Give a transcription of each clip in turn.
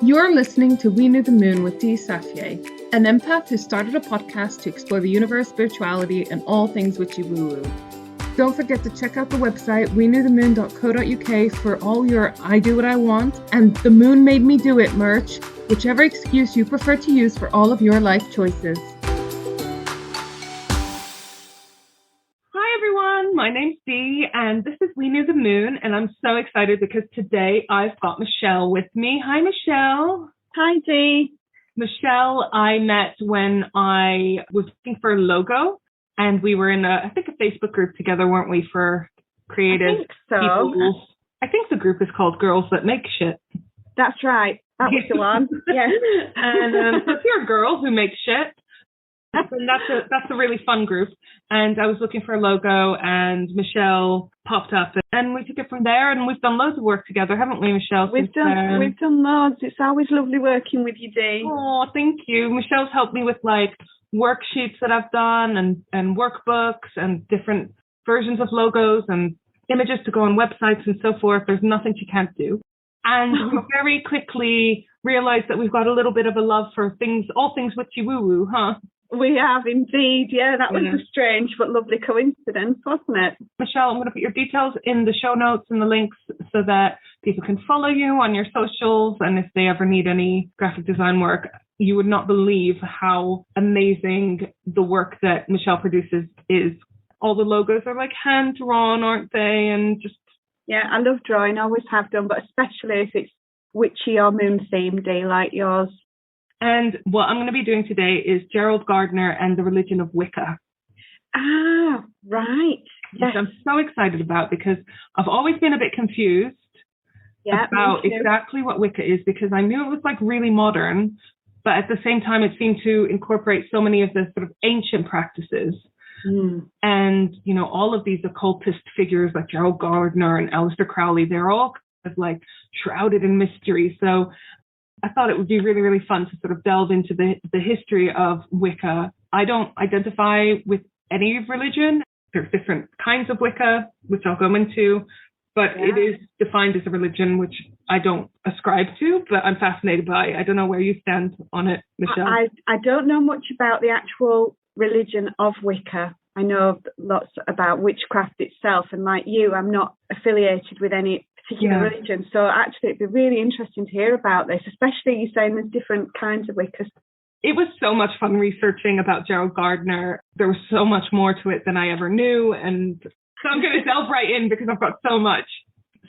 You're listening to We Knew the Moon with Dee Safier, an empath who started a podcast to explore the universe, spirituality, and all things witchy woo-woo. Don't forget to check out the website weknewthemoon.co.uk for all your I do what I want and the moon made me do it merch, whichever excuse you prefer to use for all of your life choices. Hi everyone, my name's Dee and this is We Knew the Moon, and I'm so excited because today I've got Michelle with me. Hi Michelle. Hi Dee. Michelle, I met when I was looking for a logo. And we were in a Facebook group together, weren't we, for creative I think so. people? I think the group is called Girls That Make Shit. That's right. That was the one. Yeah. And so if you're a girl who makes shit, then that's a really fun group. And I was looking for a logo, and Michelle popped up, and we took it from there. And we've done loads of work together, haven't we, Michelle? We've done loads. It's always lovely working with you, Dee. Oh, thank you. Michelle's helped me with worksheets that I've done and workbooks and different versions of logos and images to go on websites and so forth. There's nothing she can't do. And we very quickly realized that we've got a little bit of a love for all things witchy woo-woo, huh? We have indeed, yeah. That was a strange but lovely coincidence, wasn't it? Michelle, I'm going to put your details in the show notes and the links so that people can follow you on your socials, and if they ever need any graphic design work. You would not believe how amazing the work that Michelle produces is. All the logos are hand drawn, aren't they? And just I love drawing. I always have done, but especially if it's witchy or moon themed, Dee, like yours. And what I'm going to be doing today is Gerald Gardner and the religion of Wicca. Ah, right. Which I'm so excited about because I've always been a bit confused about exactly what Wicca is, because I knew it was really modern. But at the same time, it seemed to incorporate so many of the sort of ancient practices. And, all of these occultist figures like Gerald Gardner and Aleister Crowley, they're all kind of shrouded in mystery. So I thought it would be really, really fun to sort of delve into the history of Wicca. I don't identify with any religion. There's different kinds of Wicca, which I'll go into. But it is defined as a religion, which I don't ascribe to, but I'm fascinated by. I don't know where you stand on it, Michelle. I don't know much about the actual religion of Wicca. I know lots about witchcraft itself, and like you, I'm not affiliated with any particular religion. So actually, it'd be really interesting to hear about this, especially you saying there's different kinds of Wiccas. It was so much fun researching about Gerald Gardner. There was so much more to it than I ever knew, and so I'm going to delve right in because I've got so much.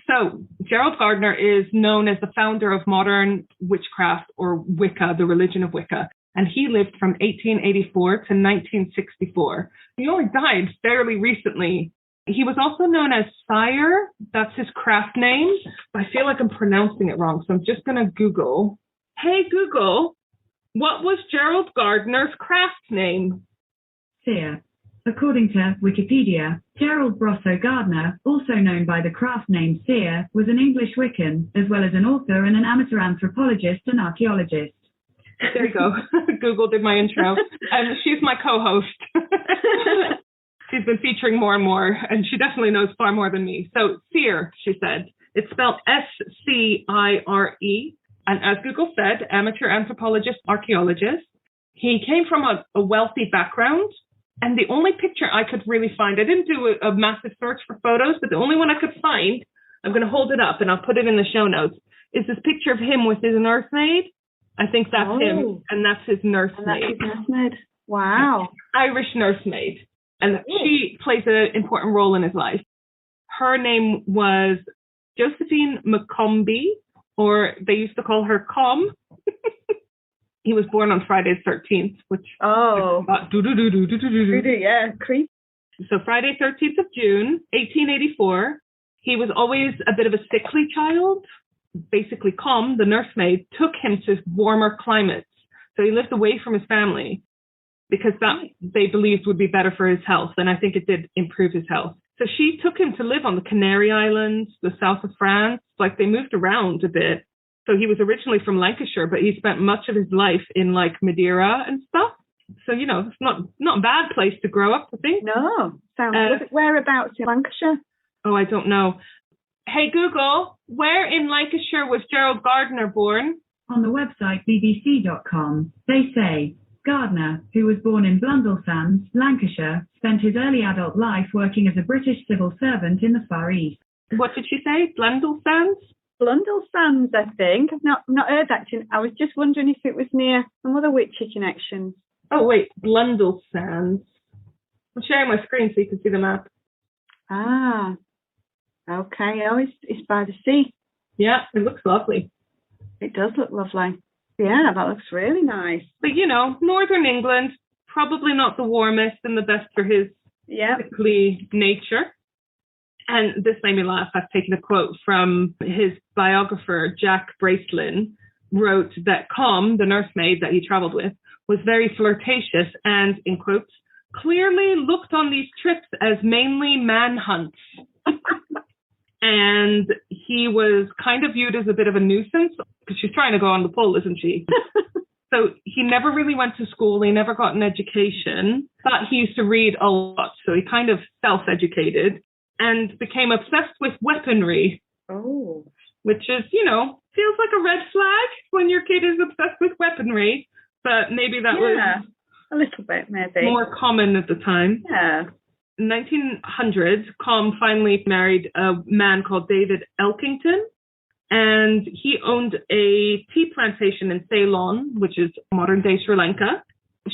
So Gerald Gardner is known as the founder of modern witchcraft, or Wicca, the religion of Wicca. And he lived from 1884 to 1964. He only died fairly recently. He was also known as Sire. That's his craft name. But I feel like I'm pronouncing it wrong. So I'm just going to Google. Hey, Google, what was Gerald Gardner's craft name? Seer. According to Wikipedia, Gerald Grosso Gardner, also known by the craft name Seer, was an English Wiccan, as well as an author and an amateur anthropologist and archaeologist. There you go. Google did my intro. And she's my co-host. She's been featuring more and more, and she definitely knows far more than me. So, Seer, she said. It's spelled S-C-I-R-E. And as Google said, amateur anthropologist, archaeologist. He came from a wealthy background. And the only picture I could really find, I didn't do a massive search for photos, but the only one I could find, I'm going to hold it up and I'll put it in the show notes, is this picture of him with his nursemaid. I think that's him, and that's his nursemaid. That's his nursemaid. Wow. Irish nursemaid. And she plays an important role in his life. Her name was Josephine McCombie, or they used to call her Com. He was born on Friday the 13th, which creep. So Friday 13th of June, 1884. He was always a bit of a sickly child. Basically, Com, the nursemaid, took him to warmer climates. So he lived away from his family because that they believed would be better for his health. And I think it did improve his health. So she took him to live on the Canary Islands, the south of France. They moved around a bit. So he was originally from Lancashire, but he spent much of his life in Madeira and stuff. So, it's not a bad place to grow up, I think. No, sounds good. Whereabouts in Lancashire? Oh, I don't know. Hey, Google, where in Lancashire was Gerald Gardner born? On the website bbc.com, they say, Gardner, who was born in Blundellsands, Lancashire, spent his early adult life working as a British civil servant in the Far East. What did she say? Blundellsands? Blundellsands, I think. I've not heard that. I was just wondering if it was near some other witchy connections. Oh, wait, Blundellsands. I'm sharing my screen so you can see the map. Ah, okay. Oh, it's by the sea. Yeah, it looks lovely. It does look lovely. Yeah, that looks really nice. But, northern England, probably not the warmest and the best for his sickly nature. And this made me laugh. I've taken a quote from his biographer, Jack Bracelin, wrote that Com, the nursemaid that he traveled with, was very flirtatious and, in quotes, clearly looked on these trips as mainly manhunts. And he was kind of viewed as a bit of a nuisance because she's trying to go on the pull, isn't she? So he never really went to school. He never got an education, but he used to read a lot. So he kind of self-educated and became obsessed with weaponry. Oh. Which is, feels like a red flag when your kid is obsessed with weaponry. But maybe that was a little bit, maybe more common at the time. Yeah. In 1900, Com finally married a man called David Elkington, and he owned a tea plantation in Ceylon, which is modern-day Sri Lanka.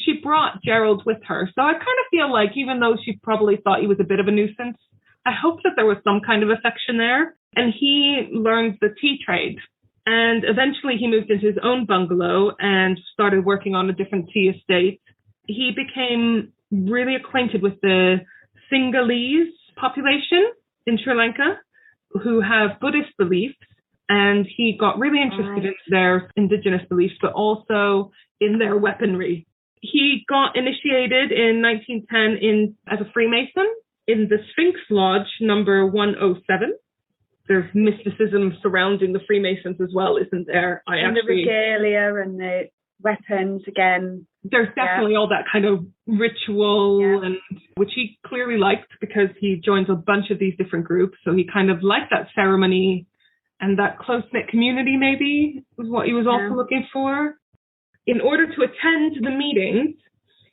She brought Gerald with her, so I kind of feel like even though she probably thought he was a bit of a nuisance, I hope that there was some kind of affection there. And he learned the tea trade, and eventually he moved into his own bungalow and started working on a different tea estate. He became really acquainted with the Sinhalese population in Sri Lanka who have Buddhist beliefs, and he got really interested in their indigenous beliefs, but also in their weaponry. He got initiated in 1910 as a Freemason in the Sphinx Lodge number 107. There's mysticism surrounding the Freemasons as well, isn't there? The regalia and the weapons again. There's definitely all that kind of ritual, and which he clearly liked because he joins a bunch of these different groups. So he kind of liked that ceremony and that close-knit community, maybe, was what he was also looking for. In order to attend the meetings,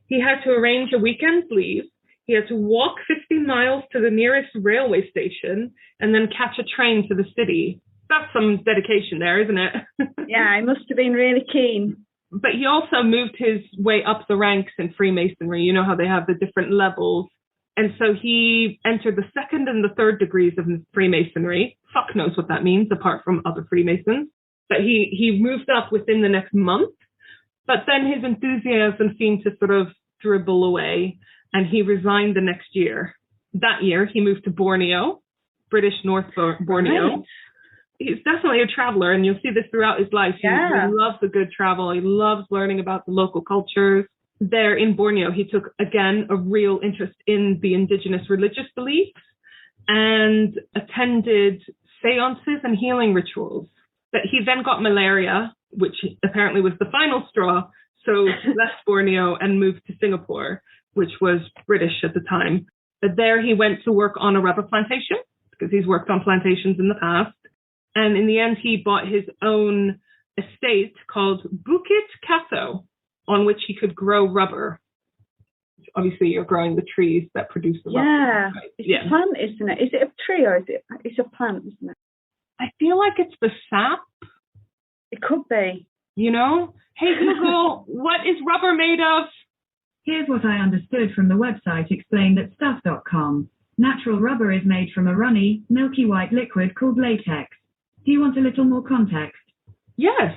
he had to arrange a weekend leave. He had to walk 50 miles to the nearest railway station and then catch a train to the city. That's some dedication there, isn't it? Yeah, he must have been really keen. But he also moved his way up the ranks in Freemasonry. You know how they have the different levels. And so he entered the second and the third degrees of Freemasonry. Fuck knows what that means, apart from other Freemasons. But he moved up within the next month. But then his enthusiasm seemed to sort of dribble away, and he resigned the next year. That year, he moved to Borneo, British North Borneo. Right. He's definitely a traveler, and you'll see this throughout his life. He loves a good travel. He loves learning about the local cultures. There in Borneo, he took, again, a real interest in the indigenous religious beliefs and attended seances and healing rituals. But he then got malaria, which apparently was the final straw, so he left Borneo and moved to Singapore, which was British at the time. But there he went to work on a rubber plantation, because he's worked on plantations in the past. And in the end, he bought his own estate called Bukit Kato, on which he could grow rubber. Obviously, you're growing the trees that produce the rubber. Right? It's a plant, isn't it? Is it a tree or it's a plant, isn't it? I feel like it's the sap. It could be. Hey, Google, what is rubber made of? Here's what I understood from the website explained at stuff.com. Natural rubber is made from a runny, milky white liquid called latex. Do you want a little more context? Yes.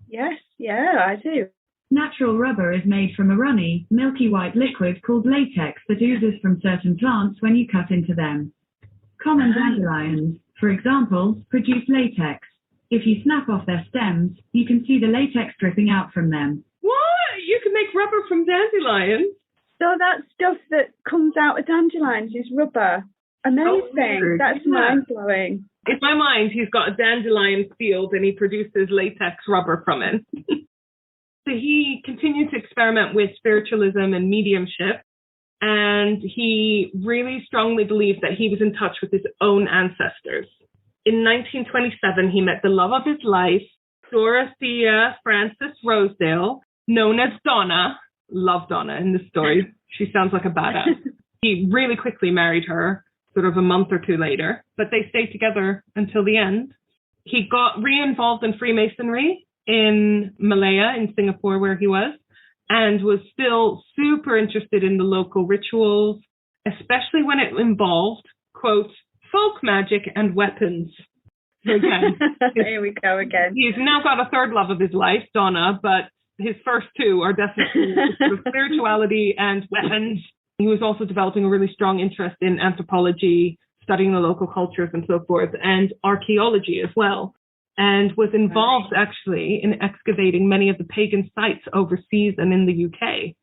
Yes, I do. Natural rubber is made from a runny, milky white liquid called latex that oozes from certain plants when you cut into them. Common dandelions, for example, produce latex. If you snap off their stems, you can see the latex dripping out from them. What? You can make rubber from dandelions? So that stuff that comes out of dandelions is rubber. Amazing. That's mind-blowing. In my mind, he's got a dandelion field and he produces latex rubber from it. So he continued to experiment with spiritualism and mediumship, and he really strongly believed that he was in touch with his own ancestors. In 1927, he met the love of his life, Dorothea Frances Rosedale, known as Donna. Love Donna in this story. She sounds like a badass. He really quickly married her, sort of a month or two later, but they stayed together until the end. He got re-involved in Freemasonry in Malaya, in Singapore, where he was, and was still super interested in the local rituals, especially when it involved, quote, folk magic and weapons. So again, here we go again. He's now got a third love of his life, Donna, but his first two are definitely sort of spirituality and weapons. He was also developing a really strong interest in anthropology, studying the local cultures and so forth, and archaeology as well, and was involved actually in excavating many of the pagan sites overseas and in the UK.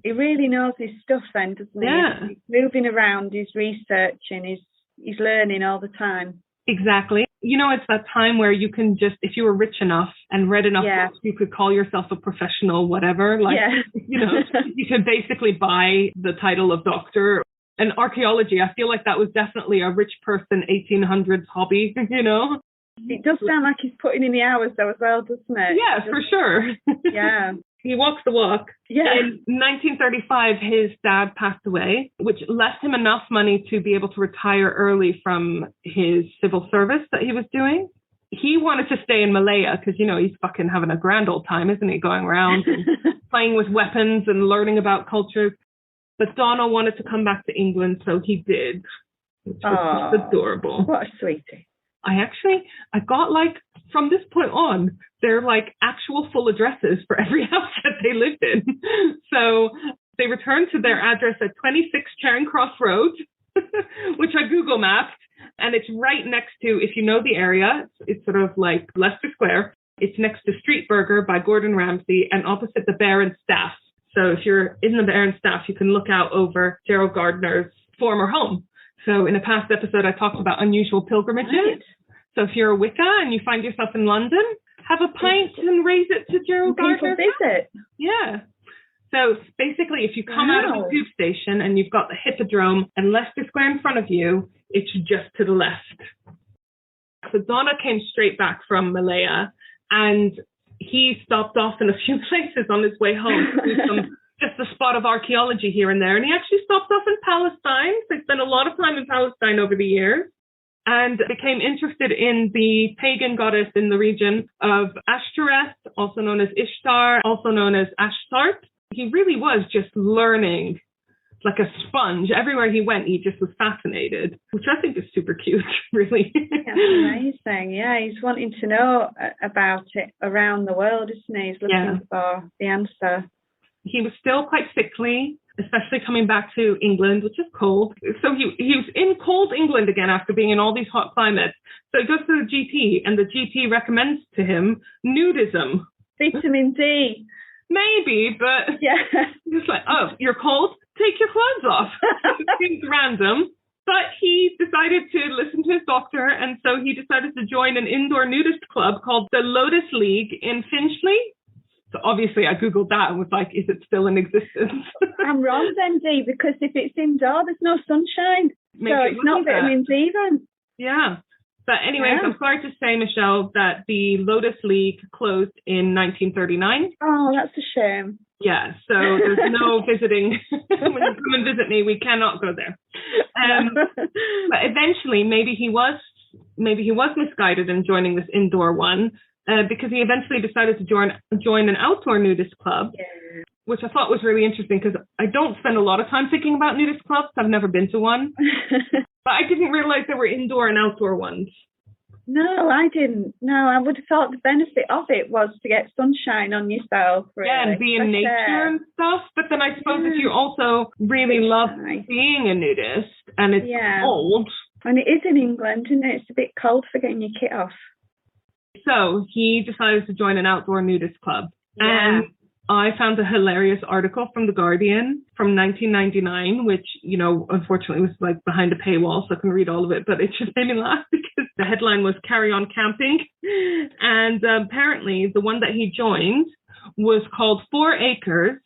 He really knows his stuff then, doesn't he? Yeah. He's moving around, he's researching, he's learning all the time. Exactly. You know, it's that time where you can just, if you were rich enough and read enough books, you could call yourself a professional, whatever. Like, you know, you could basically buy the title of doctor. And archaeology, I feel like that was definitely a rich person 1800s hobby, you know? It does sound like he's putting in the hours though as well, doesn't it? Yeah, for sure. Yeah. He walks the walk. Yeah. In 1935, his dad passed away, which left him enough money to be able to retire early from his civil service that he was doing. He wanted to stay in Malaya because, you know, he's fucking having a grand old time, isn't he? Going around and playing with weapons and learning about cultures. But Donna wanted to come back to England, so he did, which was just adorable. What a sweetie. I got like, from this point on, they're like actual full addresses for every house that they lived in. So they returned to their address at 26 Charing Cross Road, which I Google mapped. And it's right next to, if you know the area, it's sort of like Leicester Square. It's next to Street Burger by Gordon Ramsay and opposite the Bear and Staff. So if you're in the Bear and Staff, you can look out over Gerald Gardner's former home. So in a past episode, I talked about unusual pilgrimages. Right. So if you're a Wicca and you find yourself in London, have a pint and raise it to Gerald Gardner. Visit. Yeah. So basically, if you come out of the tube station and you've got the Hippodrome and Leicester Square in front of you, it's just to the left. So Donna came straight back from Malaya, and he stopped off in a few places on his way home to do some just a spot of archaeology here and there. And he actually stopped off in Palestine. So he spent a lot of time in Palestine over the years and became interested in the pagan goddess in the region of Ashtoreth, also known as Ishtar, also known as Ashtart. He really was just learning like a sponge. Everywhere he went, he just was fascinated, which I think is super cute, really. That's amazing. Yeah, he's wanting to know about it around the world, isn't he? He's looking for the answer. He was still quite sickly, especially coming back to England, which is cold. So he was in cold England again after being in all these hot climates. So he goes to the GP, and the GP recommends to him nudism. Vitamin D. Maybe, but it's like, oh, you're cold? Take your clothes off. It seems random. But he decided to listen to his doctor, and so he decided to join an indoor nudist club called the Lotus League in Finchley. So obviously I Googled that and was like, is it still in existence? I'm wrong then, Dee, because if it's indoor, there's no sunshine. So it's not vitamin D then. Yeah. But anyways, I'm sorry to say, Michelle, that the Lotus League closed in 1939. Oh, that's a shame. Yeah, so there's no visiting. When you come and visit me, we cannot go there. But eventually, maybe he was misguided in joining this indoor one, because he eventually decided to join an outdoor nudist club, which I thought was really interesting because I don't spend a lot of time thinking about nudist clubs. I've never been to one. But I didn't realize there were indoor and outdoor ones. No, I didn't. No, I would have thought the benefit of it was to get sunshine on yourself. Really. Yeah, and be in nature and stuff. But then I suppose if you also really love being a nudist and it's cold. And it is in England, isn't it? It's a bit cold for getting your kit off. So he decided to join an outdoor nudist club. Yeah. And I found a hilarious article from The Guardian from 1999, which, you know, unfortunately was like behind a paywall, so I couldn't read all of it, but it just made me laugh because the headline was Carry On Camping. And apparently the one that he joined was called 4 Acres,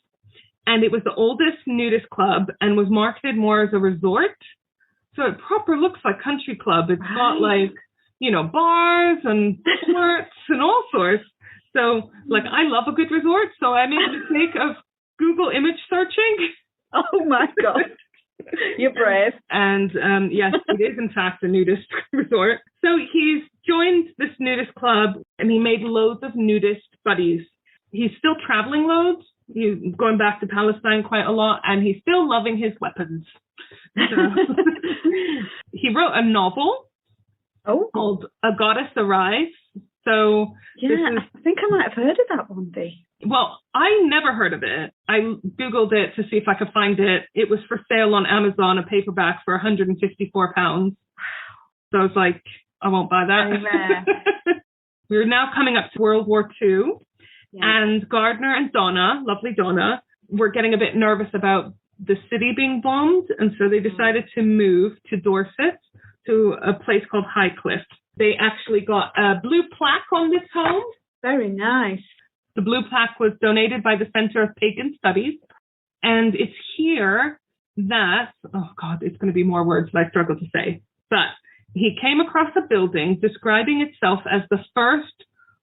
and it was the oldest nudist club and was marketed more as a resort. So it proper looks like country club. It's got like, you know, bars and sports and all sorts. So, like, I love a good resort, so I made the mistake of Google image searching. Oh my God. You're brave. And yes, it is in fact a nudist resort. So he's joined this nudist club and he made loads of nudist buddies. He's still traveling loads. He's going back to Palestine quite a lot, and he's still loving his weapons. So, he wrote a novel called A Goddess Arrives. So I think I might have heard of that one, Dee. Well, I never heard of it. I Googled it to see if I could find it. It was for sale on Amazon, a paperback for £154. So I was like, I won't buy that. We're now coming up to World War II. Yeah. And Gardner and Donna, lovely Donna, were getting a bit nervous about the city being bombed. And so they decided to move to Dorset, to a place called Highcliffe. They actually got a blue plaque on this home. Very nice. The blue plaque was donated by the Center of Pagan Studies. And it's here that, oh God, it's going to be more words that I struggle to say. But he came across a building describing itself as the first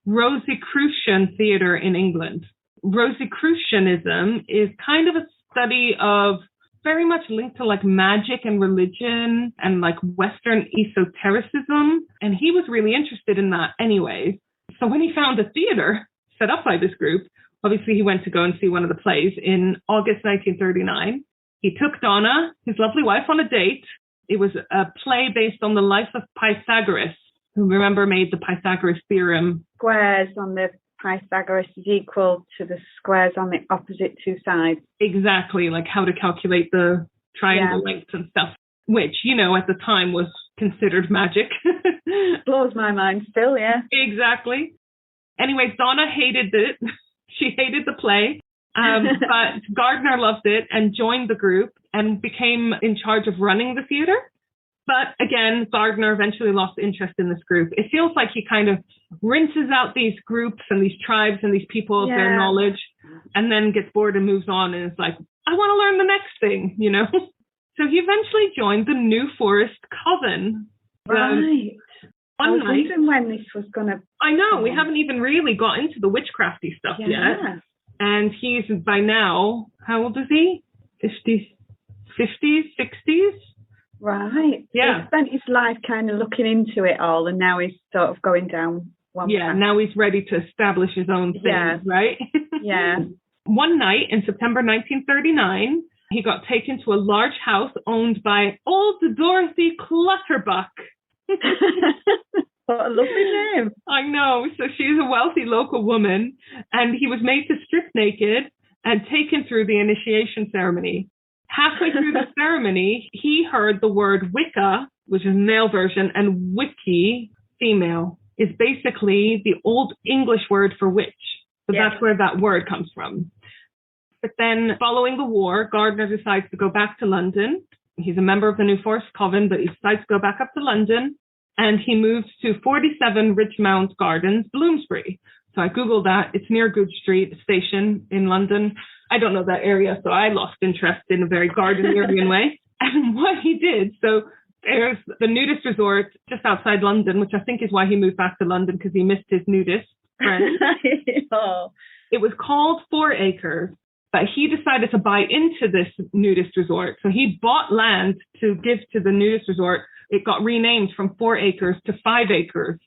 Rosicrucian theatre in England. Rosicrucianism is kind of a study of very much linked to like magic and religion and like Western esotericism. And he was really interested in that anyway. So when he found a theatre set up by this group, obviously he went to go and see one of the plays in August 1939. He took Donna, his lovely wife, on a date. It was a play based on the life of Pythagoras, who, remember, made the Pythagoras theorem. Squares on the Pythagoras is equal to the squares on the opposite two sides. Exactly, like how to calculate the triangle lengths and stuff, which, you know, at the time was considered magic. Blows my mind still, yeah. Exactly. Anyways, Donna hated it. She hated the play, but Gardner loved it and joined the group and became in charge of running the theatre. But again, Gardner eventually lost interest in this group. It feels like he kind of rinses out these groups and these tribes and these people of their knowledge, and then gets bored and moves on and is like, I want to learn the next thing, you know? So he eventually joined the New Forest Coven. Right. I was wondering when this was going to... I know, we haven't even really got into the witchcrafty stuff yet. And he's, by now, how old is he? 50s, 60s? Right. Yeah. He spent his life kind of looking into it all, and now he's sort of going down one path. Now he's ready to establish his own thing, right? Yeah. One night in September 1939, he got taken to a large house owned by Old Dorothy Clutterbuck. What a lovely name. I know. So she's a wealthy local woman, and he was made to strip naked and taken through the initiation ceremony. Halfway through the ceremony, he heard the word Wicca, which is male version, and Wicci, female, is basically the old English word for witch. So that's where that word comes from. But then following the war, Gardner decides to go back to London. He's a member of the New Forest Coven, but he decides to go back up to London. And he moves to 47 Richmond Gardens, Bloomsbury. So I Googled that. It's near Good Street Station in London. I don't know that area, so I lost interest in a very Gardnerian way. And what he did, so there's the nudist resort just outside London, which I think is why he moved back to London, because he missed his nudist friends. It was called 4 Acres, but he decided to buy into this nudist resort. So he bought land to give to the nudist resort. It got renamed from 4 Acres to 5 Acres.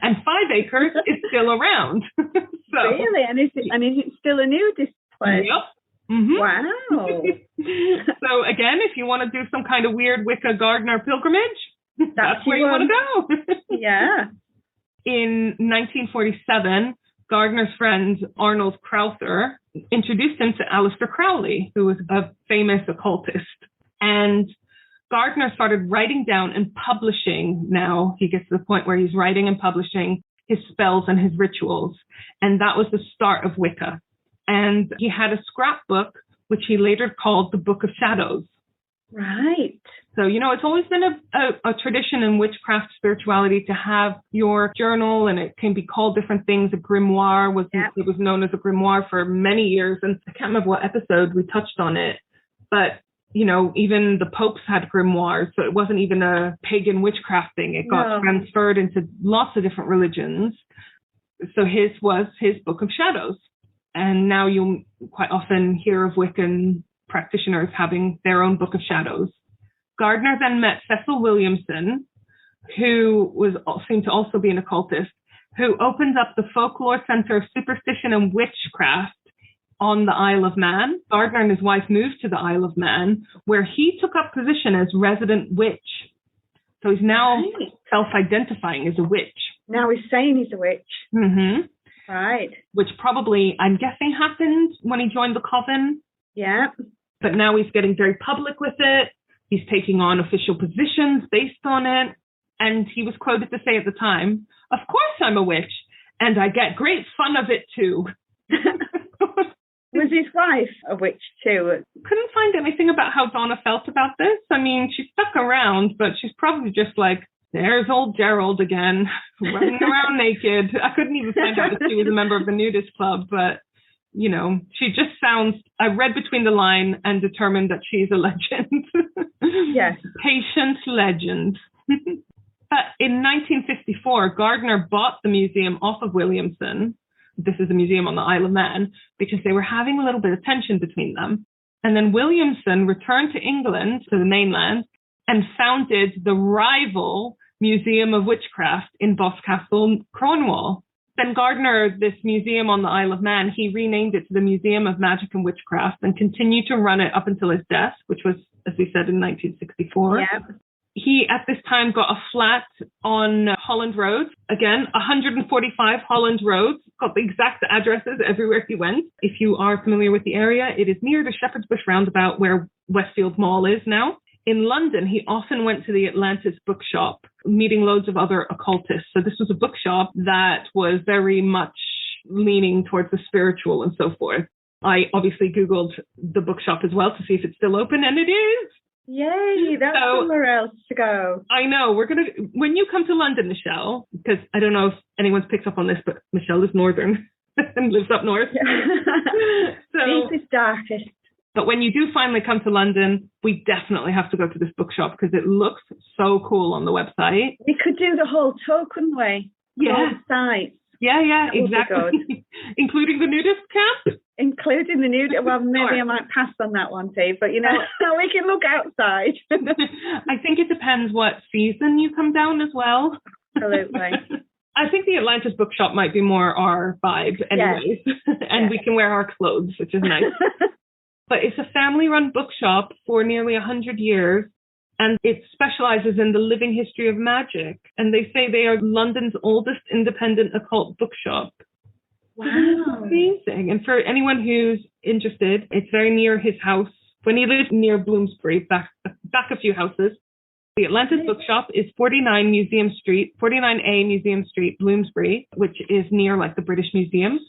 And 5 Acres is still around. So, really? And is it still a nudist place? Yep. Mm-hmm. Wow. So again, if you want to do some kind of weird Wicca Gardner pilgrimage, that's where you want to go. Yeah. In 1947, Gardner's friend Arnold Crowther introduced him to Aleister Crowley, who was a famous occultist. And Gardner started writing down and publishing. Now he gets to the point where he's writing and publishing his spells and his rituals. And that was the start of Wicca. And he had a scrapbook, which he later called the Book of Shadows. Right. So, you know, it's always been a tradition in witchcraft spirituality to have your journal, and it can be called different things. A grimoire it was known as a grimoire for many years. And I can't remember what episode we touched on it, but you know, even the popes had grimoires, so it wasn't even a pagan witchcraft thing. It got transferred into lots of different religions. So his was his Book of Shadows. And now you'll quite often hear of Wiccan practitioners having their own Book of Shadows. Gardner then met Cecil Williamson, who seemed to also be an occultist, who opened up the Folklore Center of Superstition and Witchcraft on the Isle of Man. Gardner and his wife moved to the Isle of Man, where he took up position as resident witch. So he's now self-identifying as a witch. Now he's saying he's a witch. Mm-hmm. Right. Which probably, I'm guessing, happened when he joined the coven. Yeah. But now he's getting very public with it. He's taking on official positions based on it. And he was quoted to say at the time, "Of course I'm a witch, and I get great fun of it too." Was his wife a witch too? Couldn't find anything about how Donna felt about this. I mean, she stuck around, but she's probably just like, there's old Gerald again, running around naked. I couldn't even find out that she was a member of the nudist club, but, you know, she just sounds, I read between the line and determined that she's a legend. Yes. Patient legend. But in 1954, Gardner bought the museum off of Williamson. This is a museum on the Isle of Man, because they were having a little bit of tension between them. And then Williamson returned to England, to the mainland, and founded the rival Museum of Witchcraft in Boscastle, Cornwall. Then Gardner, this museum on the Isle of Man, he renamed it to the Museum of Magic and Witchcraft and continued to run it up until his death, which was, as we said, in 1964. Yeah. He, at this time, got a flat on Holland Road. Again, 145 Holland Road. Got the exact addresses everywhere he went. If you are familiar with the area, it is near the Shepherd's Bush roundabout where Westfield Mall is now. In London, he often went to the Atlantis bookshop, meeting loads of other occultists. So this was a bookshop that was very much leaning towards the spiritual and so forth. I obviously Googled the bookshop as well to see if it's still open, and it is. Yay, that's somewhere else to go. I know. When you come to London, Michelle, because I don't know if anyone's picked up on this, but Michelle is northern and lives up north. So, this is darkest. But when you do finally come to London, we definitely have to go to this bookshop because it looks so cool on the website. We could do the whole tour, couldn't we? Yeah. Sites. Yeah, exactly. Including the nudist camp? Including the nudist. Well, maybe I might pass on that one, Dave, but, you know, we can look outside. I think it depends what season you come down as well. Absolutely. I think the Atlantis bookshop might be more our vibe anyways. And we can wear our clothes, which is nice. But it's a family-run bookshop for nearly 100 years, and it specializes in the living history of magic. And they say they are London's oldest independent occult bookshop. Wow. Amazing. And for anyone who's interested, it's very near his house. When he lived near Bloomsbury, back a few houses, the Atlantis bookshop is 49A Museum Street, Bloomsbury, which is near like the British Museum.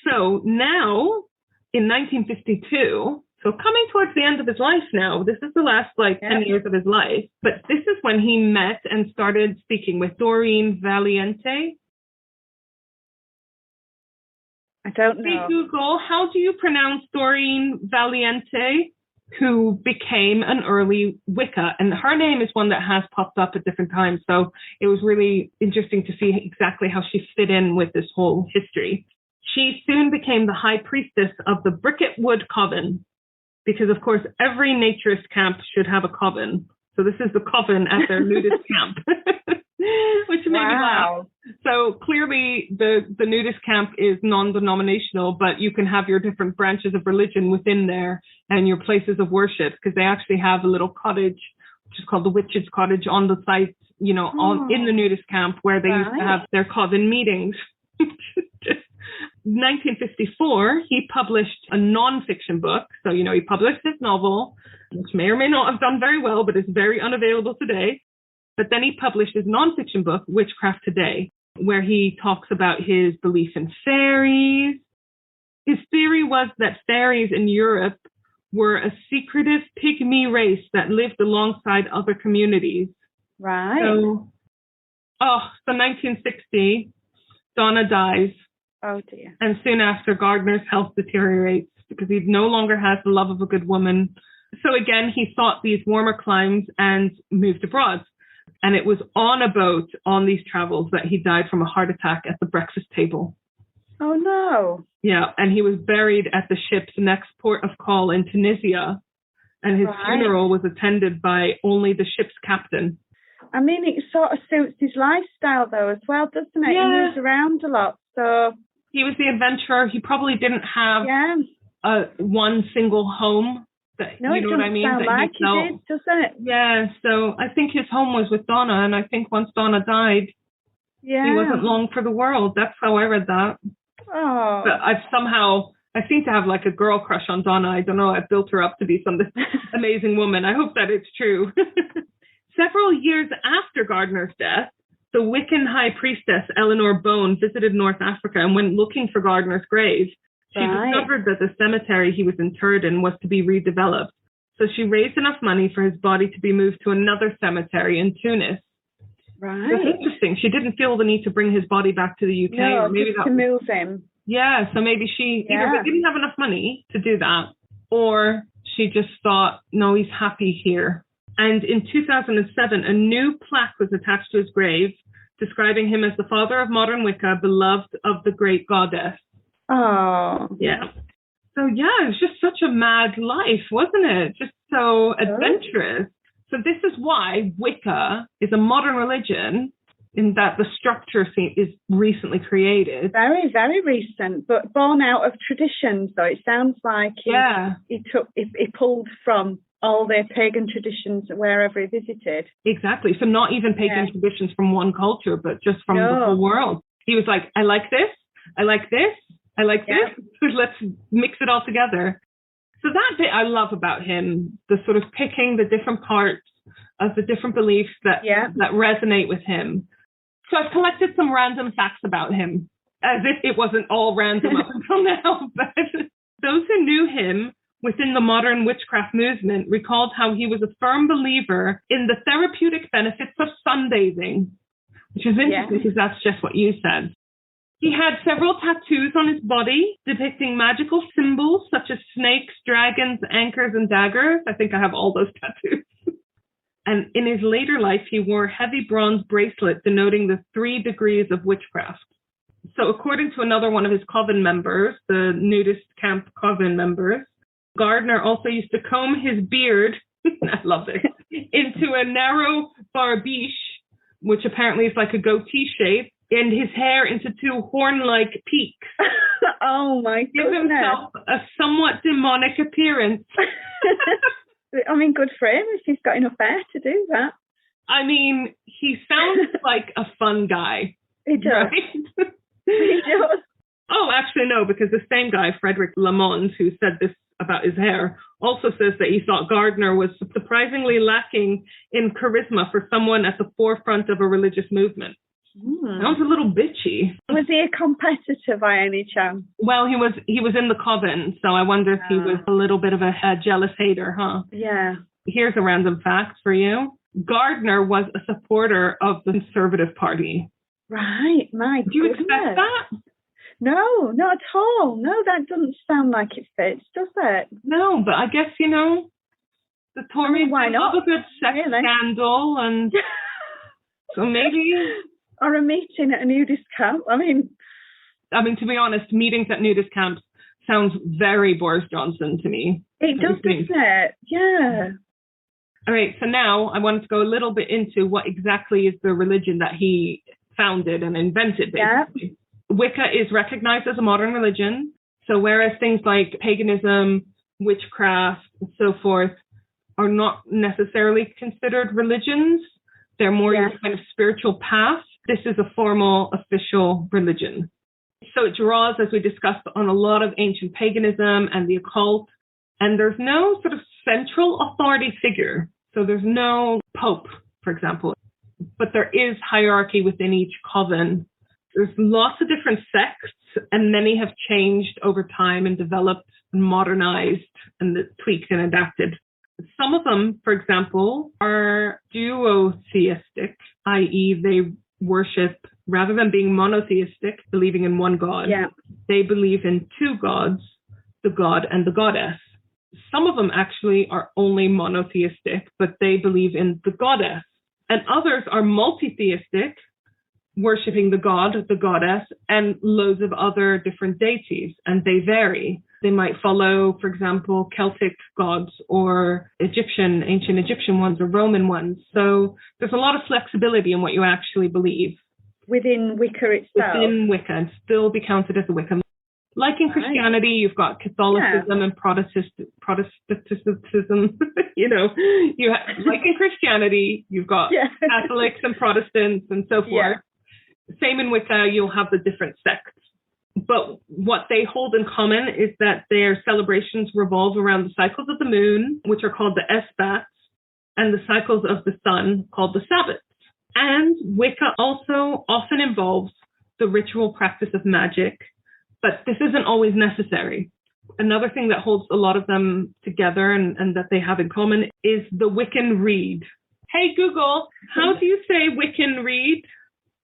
So now, in 1952, so coming towards the end of his life now, this is the last 10 years of his life, but this is when he met and started speaking with Doreen Valiente. I don't know. Hey Google, how do you pronounce Doreen Valiente, who became an early Wicca? And her name is one that has popped up at different times, so it was really interesting to see exactly how she fit in with this whole history. She soon became the high priestess of the Bricketwood Coven, because, of course, every naturist camp should have a coven. So this is the coven at their nudist camp, which made me laugh. So clearly the nudist camp is non-denominational, but you can have your different branches of religion within there and your places of worship, because they actually have a little cottage, which is called the Witch's Cottage, on the site, you know, in the nudist camp where they used to have their coven meetings. 1954, he published a non-fiction book. So, you know, he published his novel, which may or may not have done very well, but is very unavailable today. But then he published his non-fiction book, Witchcraft Today, where he talks about his belief in fairies. His theory was that fairies in Europe were a secretive pygmy race that lived alongside other communities. Right. So 1960, Donna dies. Oh, dear. And soon after, Gardner's health deteriorates because he no longer has the love of a good woman. So again, he sought these warmer climes and moved abroad. And it was on a boat on these travels that he died from a heart attack at the breakfast table. Oh, no. Yeah, and he was buried at the ship's next port of call in Tunisia. And his funeral was attended by only the ship's captain. I mean, it sort of suits his lifestyle, though, as well, doesn't it? Yeah. He moves around a lot, so... He was the adventurer. He probably didn't have one single home. That, no, you know it what I mean? Sound that like he did, doesn't it? Yeah, so I think his home was with Donna, and I think once Donna died, he wasn't long for the world. That's how I read that. Oh. But I seem to have like a girl crush on Donna. I don't know. I've built her up to be some amazing woman. I hope that it's true. Several years after Gardner's death, the Wiccan high priestess Eleanor Bone visited North Africa and went looking for Gardner's grave. She discovered that the cemetery he was interred in was to be redeveloped. So she raised enough money for his body to be moved to another cemetery in Tunis. Right. It's interesting. She didn't feel the need to bring his body back to the UK. No, or maybe just to move him. Yeah, so maybe she either didn't have enough money to do that, or she just thought, no, he's happy here. And in 2007, a new plaque was attached to his grave, describing him as the father of modern Wicca, beloved of the great goddess. Oh. Yeah. So, yeah, it was just such a mad life, wasn't it? Just so adventurous. So this is why Wicca is a modern religion, in that the structure is recently created. Very, very recent, but born out of traditions, though. It sounds like he pulled from all their pagan traditions wherever he visited. Exactly. So not even pagan traditions from one culture, but just from the whole world. He was like, I like this, I like this, I like this. Let's mix it all together. So that bit I love about him, the sort of picking the different parts of the different beliefs that resonate with him. So I've collected some random facts about him, as if it wasn't all random up until now. But those who knew him within the modern witchcraft movement recalled how he was a firm believer in the therapeutic benefits of sunbathing, which is interesting because that's just what you said. He had several tattoos on his body depicting magical symbols such as snakes, dragons, anchors, and daggers. I think I have all those tattoos. And in his later life, he wore heavy bronze bracelet denoting the 3 degrees of witchcraft. So according to another one of his coven members, the nudist camp coven members, Gardner also used to comb his beard, I love this, into a narrow barbiche, which apparently is like a goatee shape, and his hair into 2 horn-like peaks. Oh my goodness. Give himself a somewhat demonic appearance. I mean, good for him if he's got enough hair to do that. I mean, he sounds like a fun guy. He does. Right? He does. Oh, actually, no, because the same guy, Frederick Lamont, who said this about his hair, also says that he thought Gardner was surprisingly lacking in charisma for someone at the forefront of a religious movement. Sounds a little bitchy. Was he a competitor by any chance? Well, he was in the coven, so I wonder if he was a little bit of a jealous hater, huh? Yeah. Here's a random fact for you. Gardner was a supporter of the Conservative Party. Right, my goodness. Do you expect that? No, not at all. No, that doesn't sound like it fits, does it? No, but I guess, the Tories love a good sex scandal, and so maybe... Or a meeting at a nudist camp. I mean, to be honest, meetings at nudist camps sounds very Boris Johnson to me. It does, doesn't it? Yeah. All right, so now I wanted to go a little bit into what exactly is the religion that he founded and invented, basically. Yeah. Wicca is recognized as a modern religion. So whereas things like paganism, witchcraft, and so forth are not necessarily considered religions, they're more your kind of spiritual path. This is a formal, official religion. So it draws, as we discussed, on a lot of ancient paganism and the occult. And there's no sort of central authority figure. So there's no pope, for example. But there is hierarchy within each coven. There's lots of different sects, and many have changed over time and developed and modernized and tweaked and adapted. Some of them, for example, are duotheistic, i.e. they worship, rather than being monotheistic, believing in one god, they believe in 2 gods, the god and the goddess. Some of them actually are only monotheistic, but they believe in the goddess. And others are multi-theistic, worshipping the god, the goddess, and loads of other different deities, and they vary. They might follow, for example, Celtic gods or ancient Egyptian ones or Roman ones. So there's a lot of flexibility in what you actually believe. Within Wicca itself? Within Wicca, and still be counted as a Wiccan. Like in Christianity, you've got Catholicism and Protestantism. Like in Christianity, you've got Catholics and Protestants and so forth. Same in Wicca, you'll have the different sects. But what they hold in common is that their celebrations revolve around the cycles of the moon, which are called the Esbats, and the cycles of the sun, called the Sabbats. And Wicca also often involves the ritual practice of magic, but this isn't always necessary. Another thing that holds a lot of them together and that they have in common is the Wiccan Reed. Hey, Google, how do you say Wiccan Reed?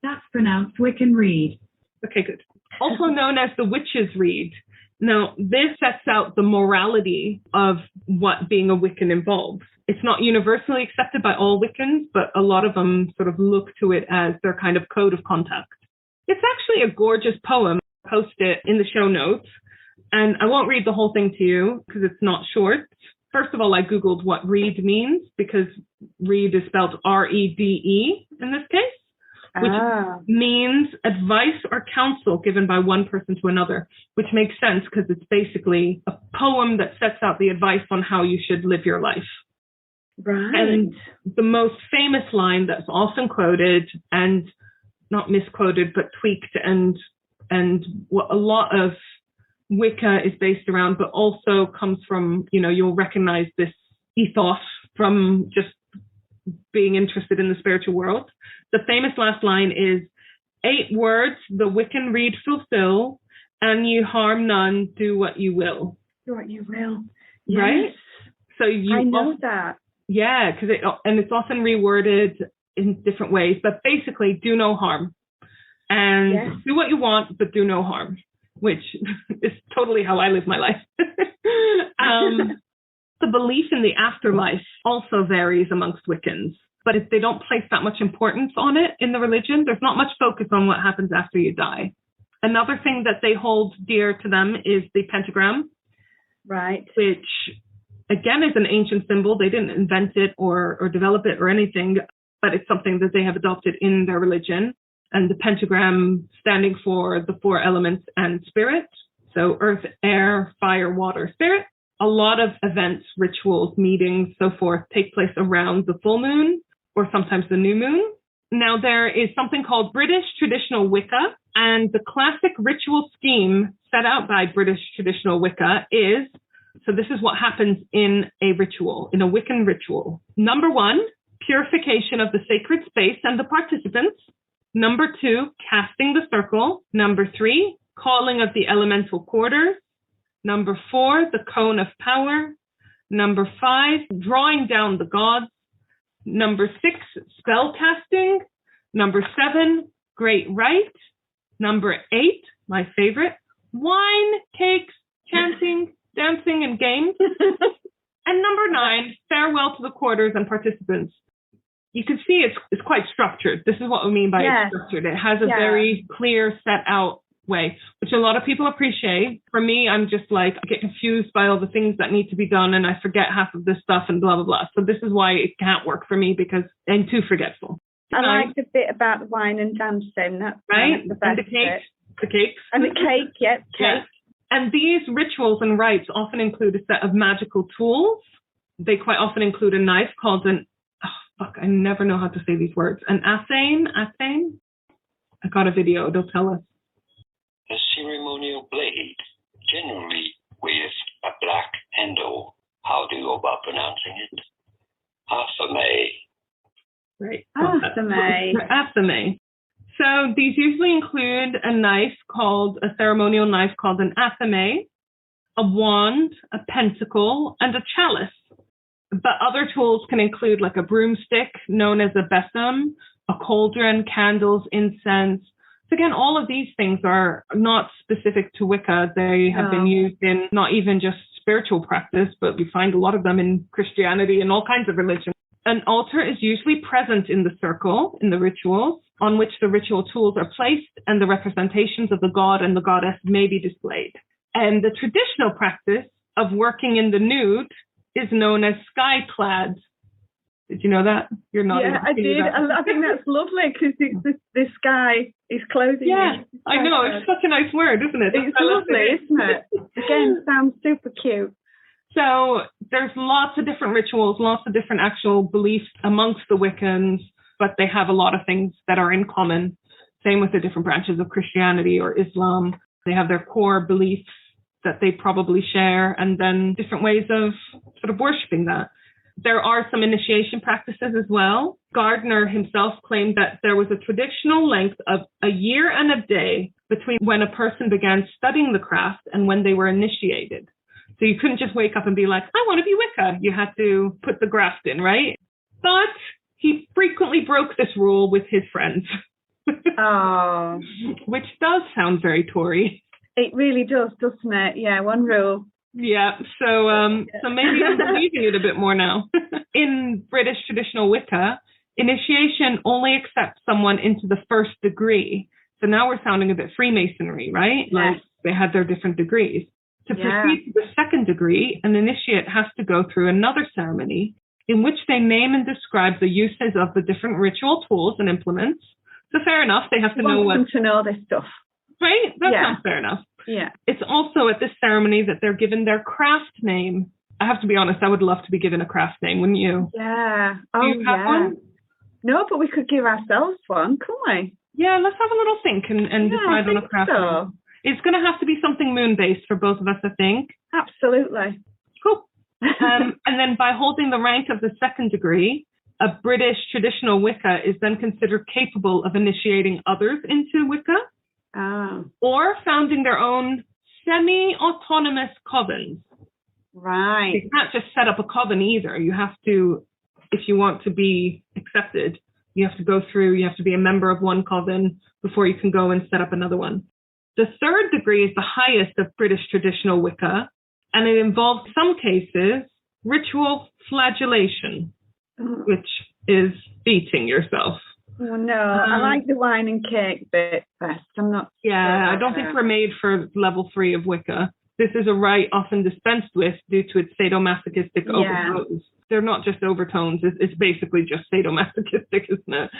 That's pronounced Wiccan Reed. Okay, good. Also known as the Witch's Reed. Now, this sets out the morality of what being a Wiccan involves. It's not universally accepted by all Wiccans, but a lot of them sort of look to it as their kind of code of conduct. It's actually a gorgeous poem. I'll post it in the show notes. And I won't read the whole thing to you because it's not short. First of all, I Googled what Reed means because Reed is spelled R-E-D-E in this case, which means advice or counsel given by one person to another, which makes sense because it's basically a poem that sets out the advice on how you should live your life. Right. And the most famous line that's often quoted and not misquoted, but tweaked and what a lot of Wicca is based around, but also comes from, you'll recognize this ethos from just being interested in the spiritual world. The famous last line is, 8 words the Wiccan Reed fulfill, and you harm none, do what you will. Do what you will. Right? Yes. So I know that. Yeah, because it's often reworded in different ways, but basically do no harm. And do what you want, but do no harm, which is totally how I live my life. The belief in the afterlife also varies amongst Wiccans, but if they don't place that much importance on it in the religion, there's not much focus on what happens after you die. Another thing that they hold dear to them is the pentagram, right? Which, again, is an ancient symbol. They didn't invent it or develop it or anything, but it's something that they have adopted in their religion. And the pentagram standing for the 4 elements and spirit. So earth, air, fire, water, spirit. A lot of events, rituals, meetings, so forth take place around the full moon or sometimes the new moon. Now, there is something called British traditional Wicca, and the classic ritual scheme set out by British traditional Wicca is, so this is what happens in a ritual, in a Wiccan ritual. Number 1, purification of the sacred space and the participants. Number 2, casting the circle. Number 3, calling of the elemental quarters. Number 4, the cone of power. Number 5, drawing down the gods. Number 6, spell casting. Number 7, great rite. Number 8, my favorite, wine, cakes, chanting, dancing, and games. And number 9, farewell to the quarters and participants. You can see it's quite structured. This is what we mean by it's structured. It has a very clear, set out way, which a lot of people appreciate. For me, I'm just like, I get confused by all the things that need to be done and I forget half of this stuff and blah, blah, blah. So this is why it can't work for me because I'm too forgetful. I like the bit about the wine and dancing. That's right. The best and the cakes. The cakes. And the cake, cake. Yeah. And these rituals and rites often include a set of magical tools. They quite often include a knife called I never know how to say these words. An athame? I got a video. It'll tell us. A ceremonial blade, generally with a black handle. How do you go about pronouncing it? Athame. Right. Athame. So these usually include a ceremonial knife called an athame, a wand, a pentacle, and a chalice. But other tools can include like a broomstick known as a besom, a cauldron, candles, incense. So again, all of these things are not specific to Wicca. They have been used in not even just spiritual practice, but we find a lot of them in Christianity and all kinds of religions. An altar is usually present in the circle, in the rituals, on which the ritual tools are placed and the representations of the god and the goddess may be displayed. And the traditional practice of working in the nude is known as sky-clad. Did you know that? You're not. Yeah, I did. I think that's lovely because the sky is clothing. Yeah, I know. It's such a nice word, isn't it? It's lovely, isn't it? Again, sounds super cute. So there's lots of different rituals, lots of different actual beliefs amongst the Wiccans, but they have a lot of things that are in common. Same with the different branches of Christianity or Islam. They have their core beliefs that they probably share, and then different ways of sort of worshiping that. There are some initiation practices as well. Gardner himself claimed that there was a traditional length of a year and a day between when a person began studying the craft and when they were initiated. So you couldn't just wake up and be like, I want to be Wicca. You had to put the graft in, right? But he frequently broke this rule with his friends. Oh. Which does sound very Tory. It really does, doesn't it? Yeah, one rule. Yeah, so maybe I'm believing it a bit more now. In British traditional Wicca, initiation only accepts someone into the first degree. So now we're sounding a bit Freemasonry, right? Yes. Like they had their different degrees. To proceed to the second degree, an initiate has to go through another ceremony in which they name and describe the uses of the different ritual tools and implements. So fair enough, they have to know what... to know this stuff. Right? That sounds fair enough. Yeah. It's also at this ceremony that they're given their craft name. I have to be honest, I would love to be given a craft name, wouldn't you? Yeah. Do you have one? No, but we could give ourselves one, couldn't we? Yeah, let's have a little think and decide on a craft name. It's going to have to be something moon-based for both of us, I think. Absolutely. Cool. And then by holding the rank of the second degree, a British traditional Wicca is then considered capable of initiating others into Wicca. Or founding their own semi-autonomous covens. Right. You can't just set up a coven either. You have to, if you want to be accepted, you have to go through, you have to be a member of one coven before you can go and set up another one. The third degree is the highest of British traditional Wicca, and it involves, in some cases, ritual flagellation, which is beating yourself. Oh, no, I like the wine and cake bit best. I'm not. Yeah, I don't think we're made for level 3 of Wicca. This is a rite often dispensed with due to its sadomasochistic overtones. They're not just overtones. It's basically just sadomasochistic, isn't it?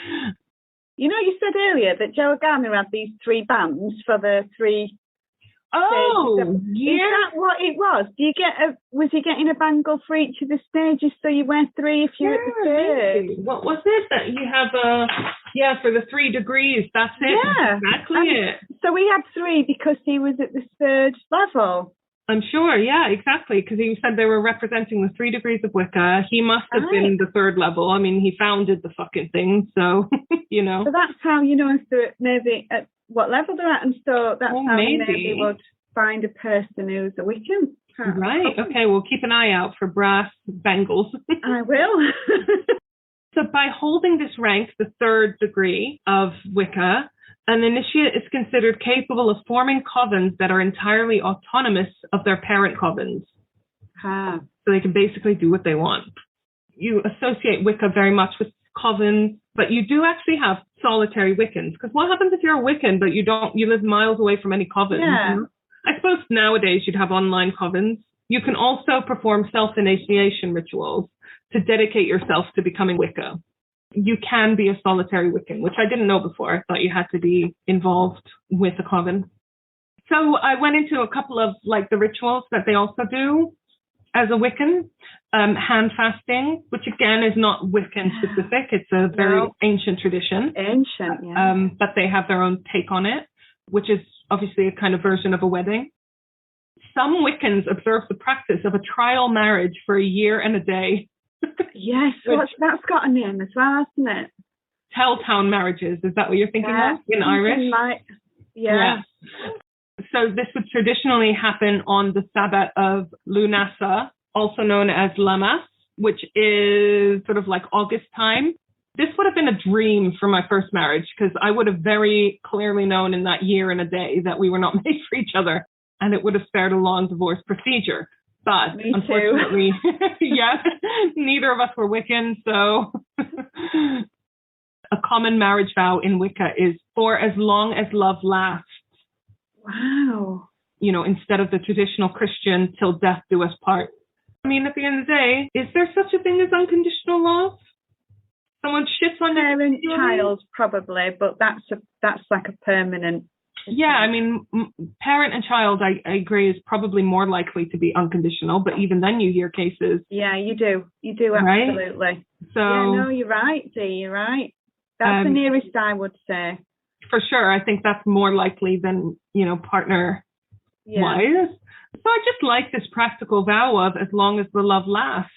You know, you said earlier that Gerald Gardner had these 3 bands for the 3. Oh, yeah. Is that what it was? Do you get was he getting a bangle for each of the stages so you wear 3 if you're at the third? Maybe. What was it that you have for the 3 degrees, that's it. Yeah. Exactly it. So we had 3 because he was at the 3rd level. I'm sure, yeah, exactly, because he said they were representing the 3 degrees of Wicca. He must have been the 3rd level. I mean, he founded the fucking thing, so, you know. So that's how you know if they're maybe at what level they're at, and so that's how maybe would find a person who's a Wiccan. Right, okay, we'll keep an eye out for brass bangles. I will. So by holding this rank, the 3rd degree of Wicca, an initiate is considered capable of forming covens that are entirely autonomous of their parent covens. So they can basically do what they want. You associate Wicca very much with covens, but you do actually have solitary Wiccans. Because what happens if you're a Wiccan, but you live miles away from any covens? Yeah. I suppose nowadays you'd have online covens. You can also perform self-initiation rituals to dedicate yourself to becoming Wicca. You can be a solitary Wiccan, which I didn't know before. I thought you had to be involved with a coven. So I went into a couple of the rituals that they also do as a Wiccan. Hand fasting, which again is not Wiccan specific. It's a very ancient tradition. Ancient, yeah. But they have their own take on it, which is obviously a kind of version of a wedding. Some Wiccans observe the practice of a trial marriage for a year and a day. Yes, that's got a name as well, hasn't it? Telltown marriages, is that what you're thinking of in Irish? Yeah. So this would traditionally happen on the Sabbath of Lunasa, also known as Lammas, which is sort of like August time. This would have been a dream for my first marriage because I would have very clearly known in that year and a day that we were not made for each other, and it would have spared a long divorce procedure. But Me unfortunately, yes, neither of us were Wiccan, so a common marriage vow in Wicca is for as long as love lasts. Wow. You know, instead of the traditional Christian, till death do us part. I mean, at the end of the day, is there such a thing as unconditional love? Someone shits on parent, child, probably, but that's like a permanent. Yeah, I mean, parent and child, I agree, is probably more likely to be unconditional, but even then you hear cases. Yeah, you do, absolutely. Right? So, yeah, no, you're right, Dee, you're right. That's the nearest I would say. For sure, I think that's more likely than, you know, partner-wise. So I just like this practical vow of as long as the love lasts.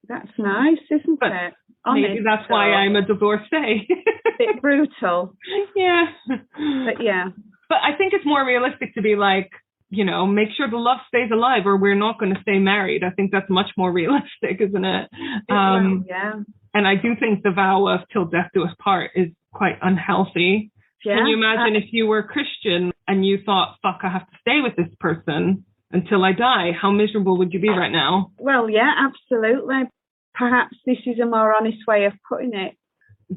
That's nice, isn't it? Honest, maybe that's why I'm a divorcee. A bit brutal. Yeah. But yeah. But I think it's more realistic to be like, you know, make sure the love stays alive or we're not going to stay married. I think that's much more realistic, isn't it? Yeah. And I do think the vow of till death do us part is quite unhealthy. Yeah. Can you imagine if you were Christian and you thought, fuck, I have to stay with this person until I die? How miserable would you be right now? Well, yeah, absolutely. Perhaps this is a more honest way of putting it.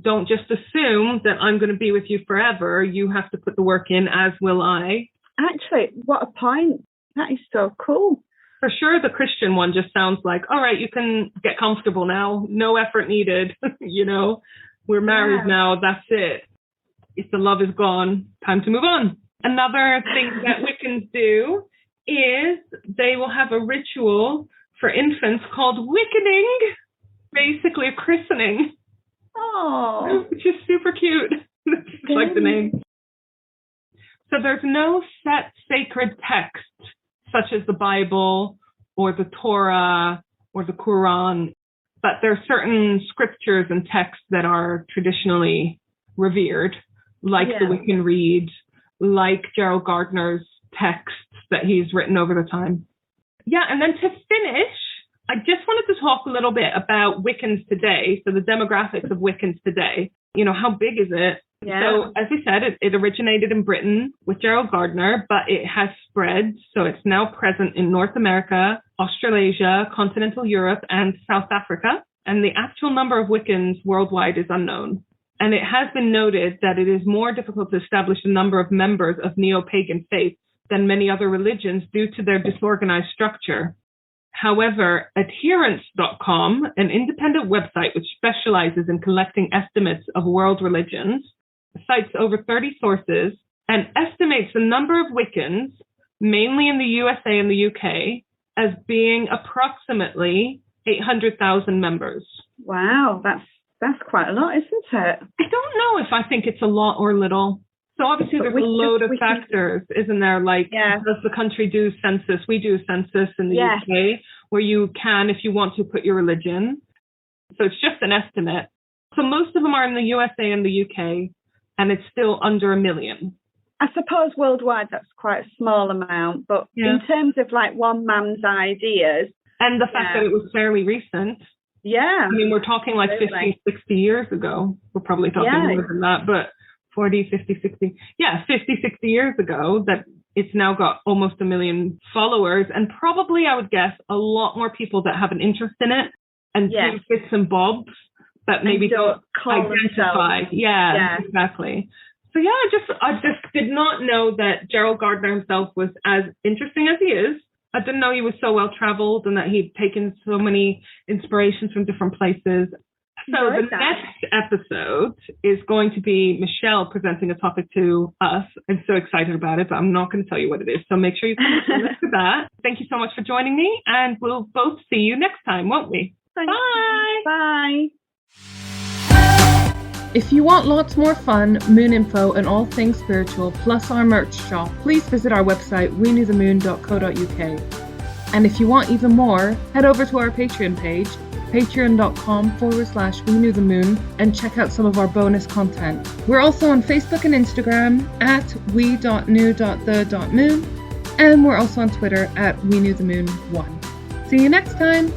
Don't just assume that I'm going to be with you forever. You have to put the work in, as will I. Actually, what a point. That is so cool. For sure, the Christian one just sounds like, all right, you can get comfortable now. No effort needed. You know, we're married now. That's it. If the love is gone, time to move on. Another thing that Wiccans do is they will have a ritual for infants called Wiccaning, basically a christening. Oh, which is super cute. It's like the name. So there's no set sacred text, such as the Bible or the Torah or the Quran, but there are certain scriptures and texts that are traditionally revered, like the Wiccan Reed, like Gerald Gardner's texts that he's written over the time. Yeah, and then to finish, I just wanted to talk a little bit about Wiccans today, so the demographics of Wiccans today. You know, how big is it? Yeah. So, as we said, it originated in Britain with Gerald Gardner, but it has spread, so it's now present in North America, Australasia, continental Europe, and South Africa. And the actual number of Wiccans worldwide is unknown. And it has been noted that it is more difficult to establish a number of members of neo-pagan faiths than many other religions due to their disorganized structure. However, adherence.com, an independent website which specializes in collecting estimates of world religions, cites over 30 sources and estimates the number of Wiccans, mainly in the USA and the UK, as being approximately 800,000 members. Wow, that's quite a lot, isn't it? I don't know if I think it's a lot or little. So obviously there's a load of factors, isn't there? Like, does the country do census? We do a census in the UK where you can, if you want to, put your religion. So it's just an estimate. So most of them are in the USA and the UK, and it's still under 1 million. I suppose worldwide that's quite a small amount, but in terms of like one man's ideas. And the fact that it was fairly recent. Yeah. I mean, we're talking like 50, 60 years ago. We're probably talking more than that, but 40, 50, 60. Yeah, 50, 60 years ago that it's now got almost 1 million followers. And probably, I would guess, a lot more people that have an interest in it and do bits and bobs, but maybe don't identify. Yeah, exactly. So yeah, I just did not know that Gerald Gardner himself was as interesting as he is. I didn't know he was so well traveled and that he'd taken so many inspirations from different places. So the next episode is going to be Michelle presenting a topic to us. I'm so excited about it, but I'm not going to tell you what it is. So make sure you come to that. Thank you so much for joining me, and we'll both see you next time, won't we? Thanks. Bye. Bye. If you want lots more fun, moon info, and all things spiritual, plus our merch shop, please visit our website, wenewthemoon.co.uk. And if you want even more, head over to our Patreon page, patreon.com/WeKnewTheMoon, and check out some of our bonus content. We're also on Facebook and Instagram at we.new.the.moon, and we're also on Twitter at WeKnewTheMoon1. See you next time!